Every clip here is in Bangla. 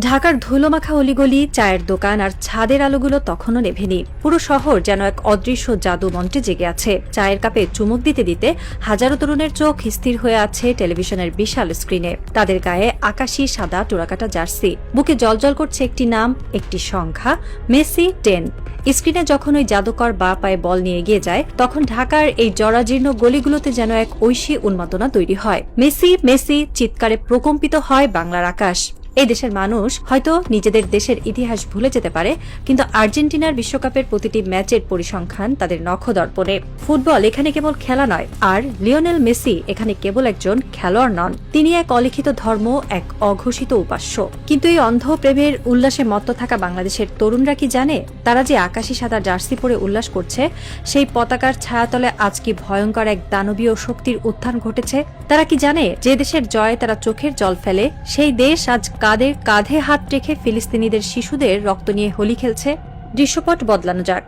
ঢাকার ধুলোমাখা অলিগলি, চায়ের দোকান আর ছাদের আলোগুলো তখনও নেভেনি। পুরো শহর যেন এক অদৃশ্য জাদু মন্ত্রে জেগে আছে। চায়ের কাপে চুমুক দিতে দিতে হাজারো তরুণের চোখ স্থির হয়ে আছে টেলিভিশনের বিশাল স্ক্রিনে। তাদের গায়ে আকাশি সাদা টোরাকাটা জার্সি, বুকে জ্বলজ্বল করছে একটি নাম, একটি সংখ্যা, মেসি 10। স্ক্রিনে যখন ওই জাদুকর বা পায়ে বল নিয়ে এগিয়ে যায়, তখন ঢাকার এই জরাজীর্ণ গলিগুলোতে যেন এক ঐশী উন্মাদনা তৈরি হয়। মেসি মেসি চিৎকারে প্রকম্পিত হয় বাংলার আকাশ। এই দেশের মানুষ হয়তো নিজেদের দেশের ইতিহাস ভুলে যেতে পারে, কিন্তু আর্জেন্টিনার বিশ্বকাপের প্রতিটি ম্যাচের পরিসংখ্যান তাদের নখদর্পণে। ফুটবল এখানে কেবল খেলা নয়, আর লিওনেল মেসি এখানে কেবল একজন খেলোয়াড় নন, তিনি এক অলিখিত ধর্ম, এক অঘোষিত উপাস্য। কিন্তু এই অন্ধ প্রেমের উল্লাসে মত্ত থাকা বাংলাদেশের তরুণরা কি জানে, তারা যে আকাশি সাদা জার্সি পরে উল্লাস করছে, সেই পতাকার ছায়াতলে আজ কি ভয়ঙ্কর এক দানবীয় শক্তির উত্থান ঘটেছে? তারা কি জানে, যে দেশের জয়ে তারা চোখের জল ফেলে, সেই দেশ আজ কাঁধে কাঁধে হাত রেখে ফিলিস্তিনিদের শিশুদের রক্ত নিয়ে হোলি খেলছে? দৃশ্যপট বদলানো যাক।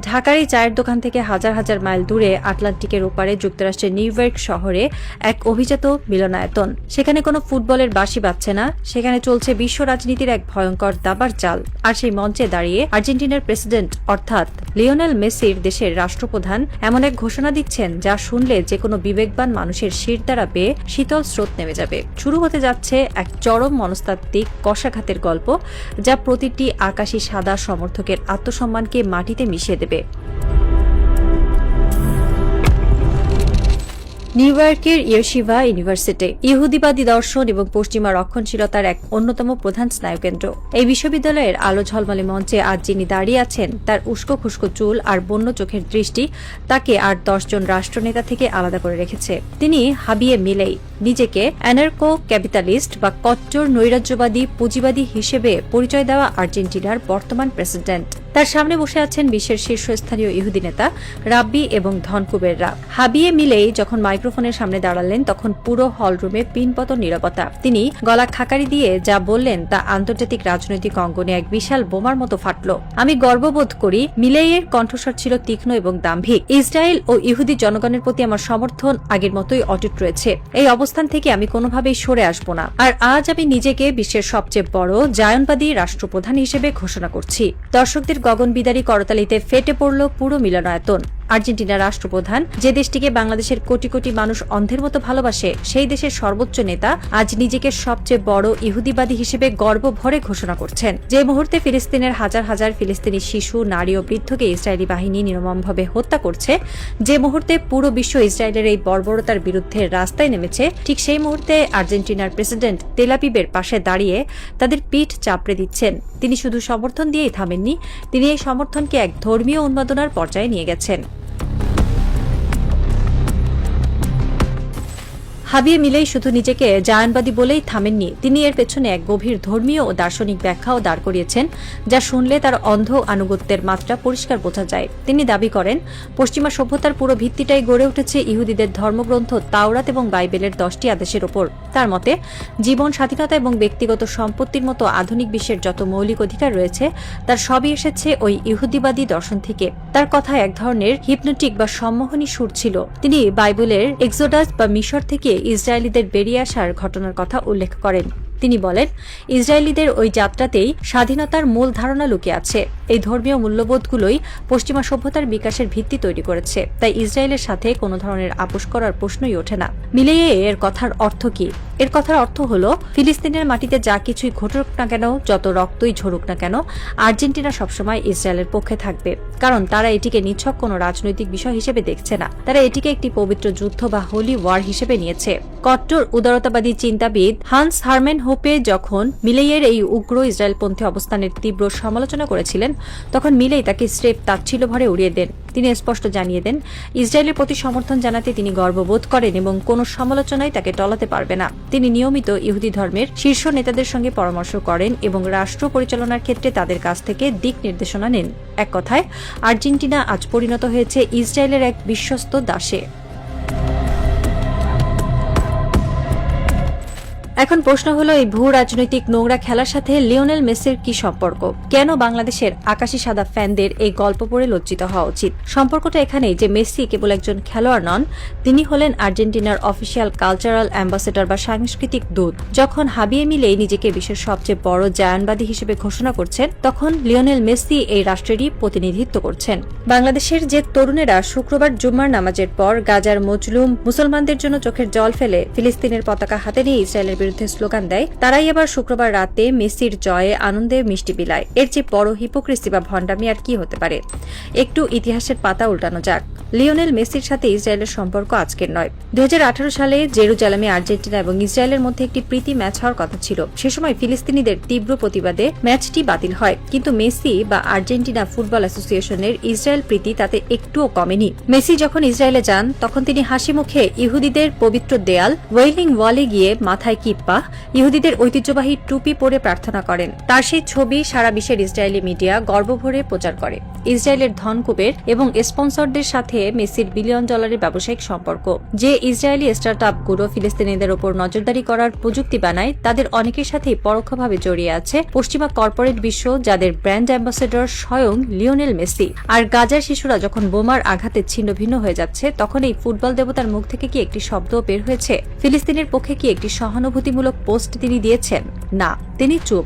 ঢাকার এই চায়ের দোকান থেকে হাজার হাজার মাইল দূরে আটলান্টিকের ওপারে যুক্তরাষ্ট্রের নিউ ইয়র্ক শহরে এক অভিজাত মিলনায়তন। সেখানে কোনো ফুটবলের বাঁশি বাজছে না, সেখানে চলছে বিশ্ব রাজনীতির এক ভয়ঙ্কর দাবার চাল। আর সেই মঞ্চে দাঁড়িয়ে আর্জেন্টিনার প্রেসিডেন্ট অর্থাৎ লিওনেল মেসির দেশের রাষ্ট্রপ্রধান এমন এক ঘোষণা দিচ্ছেন, যা শুনলে যে কোনো বিবেকবান মানুষের শির দ্বারা বেয়ে শীতল স্রোত নেমে যাবে। শুরু হতে যাচ্ছে এক চরম মনস্তাত্ত্বিক কষাঘাতের গল্প, যা প্রতিটি আকাশী সাদা সমর্থকের আত্মসম্মানকে মাটিতে মিশিয়ে দেবে। নিউ ইয়র্কের ইয়েশিভা ইউনিভার্সিটি ইহুদিবাদী দর্শন এবং পশ্চিমা রক্ষণশীলতার এক অন্যতম প্রধান স্নায়ুকেন্দ্র। এই বিশ্ববিদ্যালয়ের আলো ঝলমলে মঞ্চে আজ যিনি দাঁড়িয়ে আছেন, তার উস্কো খুস্কো চুল আর বন্য চোখের দৃষ্টি তাকে 8-10 জন রাষ্ট্রনেতা থেকে আলাদা করে রেখেছে। তিনি হাবিয়ে মিলেই, নিজেকে অ্যানার্কো ক্যাপিটালিস্ট বা কট্টর নৈরাজ্যবাদী পুঁজিবাদী হিসেবে পরিচয় দেওয়া আর্জেন্টিনার বর্তমান প্রেসিডেন্ট। তার সামনে বসে আছেন বিশ্বের শীর্ষস্থানীয় ইহুদি নেতা, রাব্বি এবং ধনকুবেররা। হাবিয়ে মিলেই যখন মাইক্রোফোনের সামনে দাঁড়ালেন, তখন পুরো হলরুমে পিনপতন নীরবতা। তিনি গলা খাকারি দিয়ে যা বললেন, তা আন্তর্জাতিক রাজনৈতিক অঙ্গনে এক বিশাল বোমার মতো ফাটল। আমি গর্ববোধ করি, মিলেইয়ের কণ্ঠস্বর ছিল তীক্ষ্ণ এবং দাম্ভিক। ইসরায়েল ও ইহুদি জনগণের প্রতি আমার সমর্থন আগের মতোই অটুট রয়েছে। এই অবস্থান থেকে আমি কোনোভাবেই সরে আসব না। আর আজ আমি নিজেকে বিশ্বের সবচেয়ে বড় জায়নবাদী রাষ্ট্রপ্রধান হিসেবে ঘোষণা করছি। দর্শকদের গগনবিদারী করতালিতে ফেটে পড়ল পুরো মিলনায়তন। আর্জেন্টিনার রাষ্ট্রপ্রধান, যে দেশটিকে বাংলাদেশের কোটি কোটি মানুষ অন্ধের মতো ভালোবাসে, সেই দেশের সর্বোচ্চ নেতা আজ নিজেকে সবচেয়ে বড় ইহুদিবাদী হিসেবে গর্ব ভরে ঘোষণা করছেন। যে মুহূর্তে ফিলিস্তিনের হাজার হাজার ফিলিস্তিনি শিশু, নারী ও বৃদ্ধকে ইসরায়েলি বাহিনী নির্মমভাবে হত্যা করছে, যে মুহূর্তে পুরো বিশ্ব ইসরায়েলের এই বর্বরতার বিরুদ্ধে রাস্তায় নেমেছে, ঠিক সেই মুহূর্তে আর্জেন্টিনার প্রেসিডেন্ট তেল আবিবের পাশে দাঁড়িয়ে তাদের পিঠ চাপড়ে দিচ্ছেন। তিনি শুধু সমর্থন দিয়েই থামেননি, তিনি এই সমর্থনকে এক ধর্মীয় উন্মাদনার পর্যায়ে নিয়ে গেছেন। হাবিয়ে মিলেই শুধু নিজেকে জায়ানবাদী বলেই থামেননি, তিনি এর পেছনে এক গভীর ধর্মীয় ও দার্শনিক ব্যাখ্যাও দাঁড় করিয়েছেন, যা শুনলে তার অন্ধ আনুগত্যের মাত্রা পরিষ্কার বোঝা যায়। তিনি দাবি করেন, পশ্চিমা সভ্যতার পুরো ভিত্তিটাই গড়ে উঠেছে ইহুদিদের ধর্মগ্রন্থ তাওরাত এবং বাইবেলের 10টি আদেশের ওপর। তার মতে, জীবন, স্বাধীনতা এবং ব্যক্তিগত সম্পত্তির মতো আধুনিক বিশ্বের যত মৌলিক অধিকার রয়েছে, তার সবই এসেছে ওই ইহুদিবাদী দর্শন থেকে। তার কথায় এক ধরনের হিপনোটিক বা সম্মোহনী সুর ছিল। তিনি বাইবেলের এক্সোডাস বা মিশর থেকে ইসরায়েলিদের বেরিয়ে আসার ঘটনার কথা উল্লেখ করেন। তিনি বলেন, ইসরায়েলিদের ওই যাত্রাতেই স্বাধীনতার মূল ধারণা লুকিয়ে আছে। এই ধর্মীয় মূল্যবোধগুলোই পশ্চিমা সভ্যতার বিকাশের ভিত্তি তৈরি করেছে। তাই ইসরায়েলের সাথে কোনো ধরনের আপোষ করার প্রশ্নই ওঠে না। মিলেইয়ে এর কথার অর্থ কি? এর কথার অর্থ হলো, ফিলিস্তিনের মাটিতে যা কিছুই ঘটুক না কেন, যত রক্তই ঝরুক না কেন, আর্জেন্টিনা সবসময় ইসরায়েলের পক্ষে থাকবে। কারণ তারা এটিকে নিছক কোনো রাজনৈতিক বিষয় হিসেবে দেখছে না, তারা এটিকে একটি পবিত্র যুদ্ধ বা হোলি ওয়ার হিসেবে নিয়েছে। কট্টর উদারতাবাদী চিন্তাবিদ হান্স হারমেন হোপে যখন মিলেইয়ের এই উগ্র ইসরায়েলপন্থী অবস্থানের তীব্র সমালোচনা করেছিলেন, তখন মিলেই তাকে স্রেফ তাচ্ছিল্য ভরে উড়িয়ে দেন। তিনি স্পষ্ট জানিয়ে দেন, ইসরায়েলের প্রতি সমর্থন জানাতে তিনি গর্ববোধ করেন এবং কোনো সমালোচনাই তাকে টলাতে পারবে না। তিনি নিয়মিত ইহুদি ধর্মের শীর্ষ নেতাদের সঙ্গে পরামর্শ করেন এবং রাষ্ট্র পরিচালনার ক্ষেত্রে তাদের কাছ থেকে দিক নির্দেশনা নেন। এক কথায়, আর্জেন্টিনা আজ পরিণত হয়েছে ইসরায়েলের এক বিশ্বস্ত দাসে। এখন প্রশ্ন হলো, এই ভূ রাজনৈতিক নোংরা খেলার সাথে লিওনেল মেসির কি সম্পর্ক? কেন বাংলাদেশের আকাশী সাদা ফ্যানদের এই গল্প পড়ে লজ্জিত হওয়া উচিত? সম্পর্কটা এখানেই যে মেসি কেবল একজন খেলোয়াড় নন, তিনি হলেন আর্জেন্টিনার অফিসিয়াল কালচারাল অ্যাম্বাসেডর বা সাংস্কৃতিক দূত। যখন হাবিয়ে মিলেই নিজেকে বিশ্বের সবচেয়ে বড় জায়ানবাদী হিসেবে ঘোষণা করছেন, তখন লিওনেল মেসি এই রাষ্ট্রেরই প্রতিনিধিত্ব করছেন। বাংলাদেশের যে তরুণেরা শুক্রবার জুম্মার নামাজের পর গাজার মজলুম মুসলমানদের জন্য চোখের জল ফেলে ফিলিস্তিনের পতাকা হাতে নিয়ে ইসরায়েলের বিরুদ্ধে স্লোগান দেয়, তারাই আবার শুক্রবার রাতে মেসির জয়ে আনন্দে মিষ্টি বিলায়। এর চেয়ে বড় হিপোক্রেসি বা ভণ্ডামি আর কি হতে পারে? একটু ইতিহাসের পাতা উল্টানো যাক। লিওনেল মেসির সাথে ইসরায়েলের সম্পর্ক আজকের নয়। 2018 সালে জেরুজালেমে আর্জেন্টিনা এবং ইসরায়েলের মধ্যে একটি প্রীতি ম্যাচ হওয়ার কথা ছিল। সে সময় ফিলিস্তিনিদের তীব্র প্রতিবাদে ম্যাচটি বাতিল হয়, কিন্তু মেসি বা আর্জেন্টিনা ফুটবল অ্যাসোসিয়েশনের ইসরায়েল প্রীতি তাতে একটুও কমেনি। মেসি যখন ইসরায়েলে যান, তখন তিনি হাসি মুখে ইহুদিদের পবিত্র দেয়াল ওয়েলিং ওয়ালে গিয়ে মাথায় কিপ্পা, ইহুদিদের ঐতিহ্যবাহী টুপি পরে প্রার্থনা করেন। তার সেই ছবি সারা বিশ্বের ইসরায়েলি মিডিয়া গর্বভরে প্রচার করে। ইসরায়েলের ধনকুবের এবং স্পন্সরদের সাথে মেসির বিলিয়ন ডলারের ব্যবসায়িক সম্পর্ক। যে ইসরায়েলি স্টার্টআপগুলো ফিলিস্তিনিদের ওপর নজরদারি করার প্রযুক্তি বানায়, তাদের অনেকের সাথেই পরোক্ষভাবে জড়িয়ে আছে পশ্চিমা কর্পোরেট বিশ্ব, যাদের ব্র্যান্ড অ্যাম্বাসেডর স্বয়ং লিওনেল মেসি। আর গাজার শিশুরা যখন বোমার আঘাতে ছিন্ন ভিন্ন হয়ে যাচ্ছে, তখন এই ফুটবল দেবতার মুখ থেকে কি একটি শব্দ বের হয়েছে? ফিলিস্তিনের পক্ষে কি একটি সহানুভূতিমূলক পোস্ট তিনি দিয়েছেন? না, তিনি চুপ।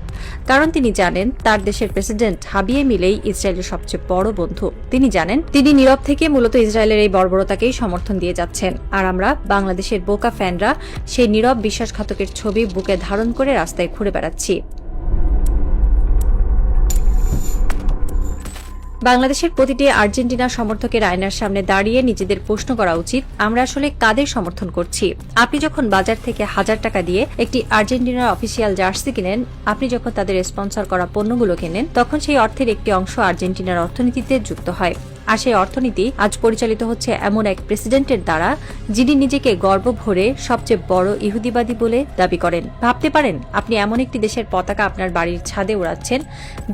কারণ তিনি জানেন তার দেশের প্রেসিডেন্ট হাবিয়ে মিলেই ইসরায়েলের সবচেয়ে বড় বন্ধু। তিনি জানেন তিনি নীরব থেকে মূলত ইসরায়েলের এই বর্বরতাকেই সমর্থন দিয়ে যাচ্ছেন। আর আমরা বাংলাদেশের বোকা ফ্যানরা সেই নীরব বিশ্বাসঘাতকের ছবি বুকে ধারণ করে রাস্তায় ঘুরে বেড়াচ্ছি। বাংলাদেশের প্রতিটি আর্জেন্টিনা সমর্থকের আয়নার সামনে দাঁড়িয়ে নিজেদের প্রশ্ন করা উচিত, আমরা আসলে কাদের সমর্থন করছি? আপনি যখন বাজার থেকে 1000 টাকা দিয়ে একটি আর্জেন্টিনার অফিসিয়াল জার্সি কিনেন, আপনি যখন তাদের স্পন্সর করা পণ্যগুলো কেনেন, তখন সেই অর্থের একটি অংশ আর্জেন্টিনার অর্থনীতিতে যুক্ত হয়। আর সেই অর্থনীতি আজ পরিচালিত হচ্ছে এমন এক প্রেসিডেন্টের দ্বারা, যিনি নিজেকে গর্ব ভরে সবচেয়ে বড় ইহুদিবাদী বলে দাবি করেন। ভাবতে পারেন, আপনি এমন একটি দেশের পতাকা আপনার বাড়ির ছাদে উড়াচ্ছেন,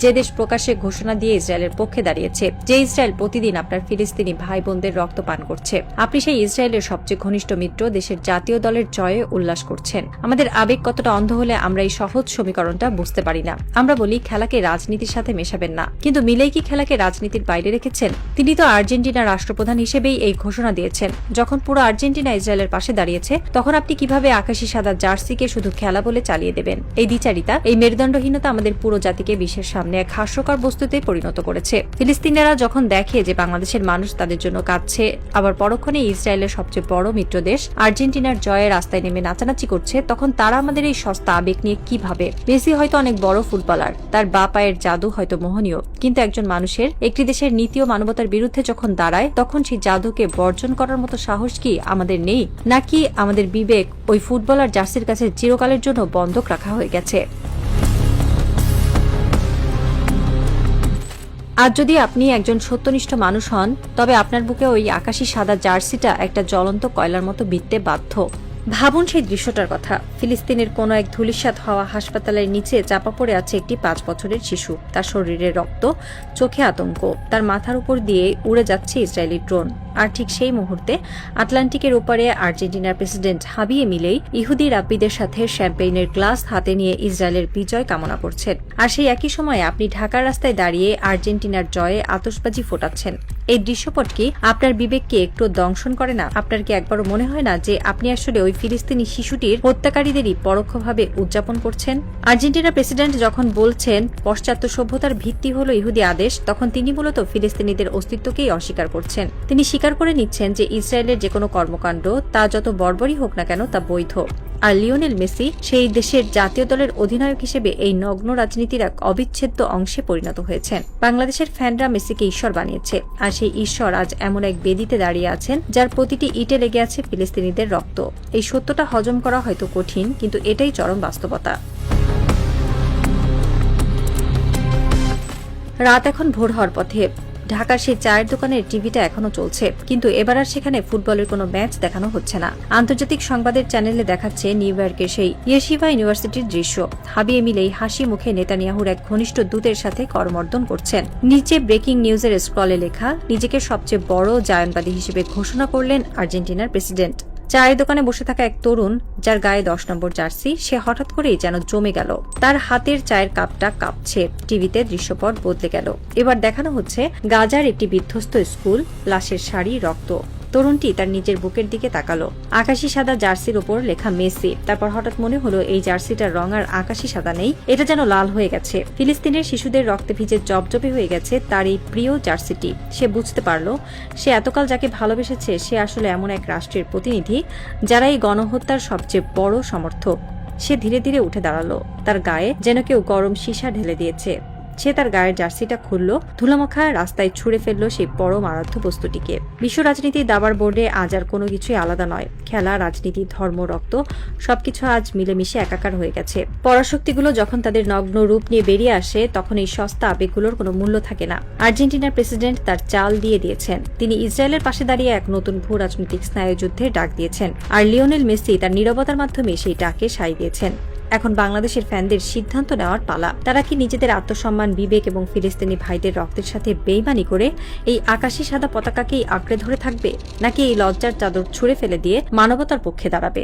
যে দেশ প্রকাশ্যে ঘোষণা দিয়ে ইসরায়েলের পক্ষে দাঁড়িয়েছে, যে ইসরায়েল প্রতিদিন আপনার ফিলিস্তিনি ভাই বোনদের রক্ত পান করছে। আপনি সেই ইসরায়েলের সবচেয়ে ঘনিষ্ঠ মিত্র দেশের জাতীয় দলের জয়ে উল্লাস করছেন। আমাদের আবেগ কতটা অন্ধ হলে আমরা এই সহজ সমীকরণটা বুঝতে পারি না। আমরা বলি খেলাকে রাজনীতির সাথে মেশাবেন না, কিন্তু মিলেই কি খেলাকে রাজনীতির বাইরে রেখেছেন? তিনি তো আর্জেন্টিনার রাষ্ট্রপ্রধান হিসেবেই এই ঘোষণা দিয়েছেন। যখন পুরো আর্জেন্টিনা ইসরায়েলের পাশে দাঁড়িয়েছে, তখন আপনি কিভাবে আকাশী সাদা জার্সিকে শুধু খেলা বলে চালিয়ে দেবেন? এই দ্বিচারিতা, এই মেরুদণ্ডহীনতা আমাদের পুরো জাতিকে বিশ্বের সামনে এক হাস্যকর বস্তুতে পরিণত করেছে। ফিলিস্তিনিরা যখন দেখে যে বাংলাদেশের মানুষ তাদের জন্য কাঁদছে, আবার পরক্ষণে ইসরায়েলের সবচেয়ে বড় মিত্র দেশ আর্জেন্টিনার জয়ে রাস্তায় নেমে নাচানাচি করছে, তখন তারা আমাদের এই সস্তা আবেগ নিয়ে কি ভাবে? মেসি হয়তো অনেক বড় ফুটবলার, তার বা পায়ের জাদু হয়তো মোহনীয়, কিন্তু একজন মানুষের একটি দেশের নীতি ও মানবতার বিরুদ্ধে যখন দাঁড়ায়, তখন সেই জাদুকে বর্জন করার মতো সাহস কি আমাদের নেই? নাকি আমাদের বিবেক ওই ফুটবলার জার্সির কাছে চিরকালের জন্য বন্ধক রাখা হয়ে গেছে? আজ যদি আপনি একজন সত্যনিষ্ঠ মানুষ হন, তবে আপনার বুকে ওই আকাশী সাদা জার্সিটা একটা জ্বলন্ত কয়লার মতো বিঁধতে বাধ্য। ভাবুন সেই দৃশ্যটার কথা। ফিলিস্তিনের কোনো এক ধূলিসাৎ হওয়া হাসপাতালের নিচে চাপা পড়ে আছে একটি 5 বছরের শিশু। তার শরীরে রক্ত, চোখে আতঙ্ক, তার মাথার উপর দিয়ে উড়ে যাচ্ছে ইসরায়েলি ড্রোন। আর ঠিক সেই মুহূর্তে আটলান্টিকের ওপারে আর্জেন্টিনার প্রেসিডেন্ট হাবিয়ে মিলেই ইহুদি রাব্বিদের সাথে শ্যাম্পেইনের গ্লাস হাতে নিয়ে ইসরায়েলের বিজয় কামনা করছেন। আর সেই একই সময়ে আপনি ঢাকার রাস্তায় দাঁড়িয়ে আর্জেন্টিনার জয়ে আতশবাজি ফোটাচ্ছেন। এই দৃশ্যপট কি আপনার বিবেককে একটু দংশন করে না? আপনার কি একবারও মনে হয় না যে আপনি আসলে ওই ফিলিস্তিনি শিশুটির হত্যাকারীদেরই পরোক্ষভাবে উদযাপন করছেন? আর্জেন্টিনার প্রেসিডেন্ট যখন বলছেন পাশ্চাত্য সভ্যতার ভিত্তি হলো ইহুদি আদেশ, তখন তিনি মূলত ফিলিস্তিনিদের অস্তিত্বকেই অস্বীকার করছেন। তিনি স্বীকার করে নিচ্ছেন যে ইসরায়েলের যে কোনো কর্মকাণ্ড, তা যত বর্বরই হোক না কেন, তা বৈধ। আর লিওনেল মেসি সেই দেশের জাতীয় দলের অধিনায়ক হিসেবে এই নগ্ন রাজনীতির এক অবিচ্ছেদ্য অংশে পরিণত হয়েছেন। বাংলাদেশের ফ্যানরা মেসিকে ঈশ্বর বানিয়েছে, আর সেই ঈশ্বর আজ এমন এক বেদিতে দাঁড়িয়ে আছেন যার প্রতিটি ইটে লেগে আছে ফিলিস্তিনিদের রক্ত। এই সত্যটা হজম করা হয়তো কঠিন, কিন্তু এটাই চরম বাস্তবতা। রাত এখন ভোর হওয়ার পথে। ঢাকার সেই চায়ের দোকানের টিভিটা এখনো চলছে, কিন্তু এবার আর সেখানে ফুটবলের কোনো ম্যাচ দেখানো হচ্ছে না। আন্তর্জাতিক সংবাদের চ্যানেলে দেখাচ্ছে নিউ ইয়র্কের সেই ইয়েশিভা ইউনিভার্সিটির দৃশ্য। হাবিয়ে মিলেই হাসি মুখে নেতানিয়াহুর এক ঘনিষ্ঠ দূতের সাথে করমর্দন করছেন। নিচে ব্রেকিং নিউজের স্ক্রলে লেখা, নিজেকে সবচেয়ে বড় জায়ানবাদী হিসেবে ঘোষণা করলেন আর্জেন্টিনার প্রেসিডেন্ট। চায়ের দোকানে বসে থাকা এক তরুণ, যার গায়ে 10 নম্বর জার্সি, সে হঠাৎ করেই যেন জমে গেল। তার হাতের চায়ের কাপটা কাঁপছে। টিভিতে দৃশ্যপট বদলে গেল। এবার দেখানো হচ্ছে গাজার একটি বিধ্বস্ত স্কুল, লাশের শাড়ি, রক্ত। তরুণটি তার নিজের বুকের দিকে তাকালো। আকাশি সাদা জার্সির উপর লেখা মেসি। তারপর হঠাৎ মনে হলো এই জার্সিটার রং আর আকাশি সাদা নেই, এটা যেন লাল হয়ে গেছে। ফিলিস্তিনের শিশুদের রক্তে ভিজে জবজবে হয়ে গেছে তার এই প্রিয় জার্সিটি। সে বুঝতে পারলো সে এতকাল যাকে ভালোবেসেছে সে আসলে এমন এক রাষ্ট্রের প্রতিনিধি যারা এই গণহত্যার সবচেয়ে বড় সমর্থক। সে ধীরে ধীরে উঠে দাঁড়ালো। তার গায়ে যেন কেউ গরম সীসা ঢেলে দিয়েছে। সে তার গায়ের জার্সিটা খুলল, ধুলামাখা রাস্তায় ছুঁড়ে ফেলল সেই পরম আরাধ্য বস্তুটিকে। বিশ্ব রাজনীতির দাবার বোর্ডে আজ আর কোনো কিছুই আলাদা নয়। খেলা, রাজনীতি, ধর্ম, রক্ত সবকিছু আজ মিলেমিশে একাকার হয়ে গেছে। পরাশক্তিগুলো যখন তাদের নগ্ন রূপ নিয়ে বেরিয়ে আসে তখন এই সস্তা আবেগগুলোর কোনো মূল্য থাকে না। আর্জেন্টিনার প্রেসিডেন্ট তার চাল দিয়ে দিয়েছেন। তিনি ইসরায়েলের পাশে দাঁড়িয়ে এক নতুন ভূ রাজনৈতিক স্নায়ুযুদ্ধের ডাক দিয়েছেন। আর লিওনেল মেসি তার নীরবতার মাধ্যমে সেই ডাকে সায় দিয়েছেন। এখন বাংলাদেশের ফ্যানদের সিদ্ধান্ত নেওয়ার পালা। তারা কি নিজেদের আত্মসম্মান, বিবেক এবং ফিলিস্তিনি ভাইদের রক্তের সাথে বেইমানি করে এই আকাশি সাদা পতাকাকেই আঁকড়ে ধরে থাকবে, নাকি এই লজ্জার চাদর ছুঁড়ে ফেলে দিয়ে মানবতার পক্ষে দাঁড়াবে?